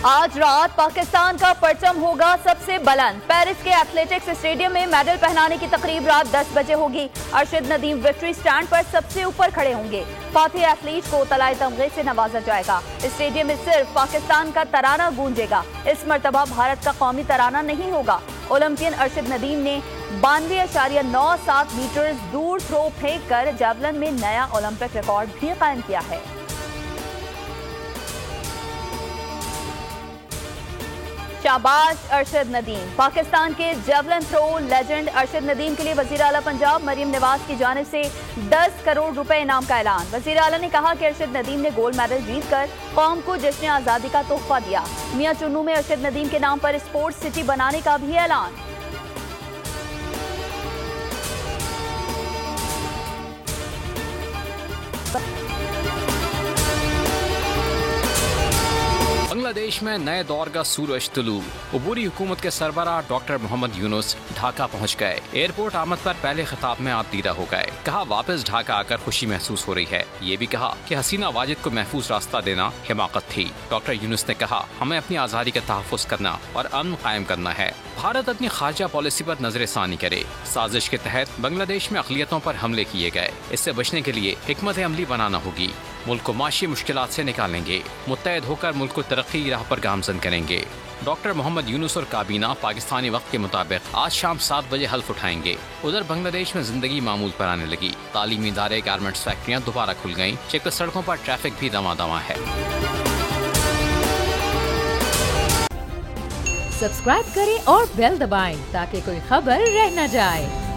आज रात पाकिस्तान का परचम होगा सबसे बुलंद। पेरिस के एथलेटिक्स स्टेडियम में मेडल पहनाने की तकरीब रात 10 बजे होगी। अरशद नदीम विक्ट्री स्टैंड पर सबसे ऊपर खड़े होंगे। फातिह एथलीट को तलाए तमगे से नवाजा जाएगा। स्टेडियम में सिर्फ पाकिस्तान का तराना गूंजेगा। इस मर्तबा भारत का कौमी तराना नहीं होगा। ओलंपियन अरशद नदीम ने 92.97 मीटर दूर थ्रो फेंक कर जैवलिन में नया ओलंपिक रिकॉर्ड भी कायम किया है। शाबाश अरशद नदीम। पाकिस्तान के javelin throw legend Arshad Nadeem के लिए वजीर आला पंजाब मरियम नवाज की जानिब से 10 करोड़ रुपए इनाम का ऐलान। वजीर आला ने कहा कि अरशद नदीम ने गोल्ड मेडल जीतकर कौम को जश्न आजादी का तोहफा दिया। मियां चुन्नू में अरशद नदीम के नाम पर स्पोर्ट्स सिटी बनाने का भी ऐलान। बांग्लादेश में नए दौर का सूरज तुलू। अबूरी हुकूमत के सरबराह डॉक्टर मोहम्मद यूनुस ढाका पहुंच गए। एयरपोर्ट आमद पर पहले खिताब में आप दीदा हो गए। कहा वापस ढाका आकर खुशी महसूस हो रही है। ये भी कहा कि हसीना वाजिद को महफूज रास्ता देना हिमाकत थी। डॉक्टर यूनुस ने कहा हमें अपनी आज़ादी का तहफ़्फ़ुज़ करना और अमन कायम करना है। भारत अपनी खारजा पॉलिसी पर नजरसानी करे। साजिश के तहत बांग्लादेश में अक़लियतों पर हमले किए गए। इससे बचने के लिए हिकमत अमली बनाना होगी। मुल्क को माशी मुश्किलात से निकालेंगे। मुत्तहद होकर मुल्क को तरक्की की राह पर गामजन करेंगे। डॉक्टर मोहम्मद यूनुस और काबीना पाकिस्तानी वक्त के मुताबिक आज शाम 7 बजे हल्फ उठाएंगे। उधर बांग्लादेश में जिंदगी मामूल पर आने लगी। तालीमी इदारे, गारमेंट्स फैक्ट्रियाँ दोबारा खुल गयी, जबकि सड़कों पर ट्रैफिक भी दमा है। सब्सक्राइब करें और बेल दबाएं ताकि कोई खबर रह न जाए।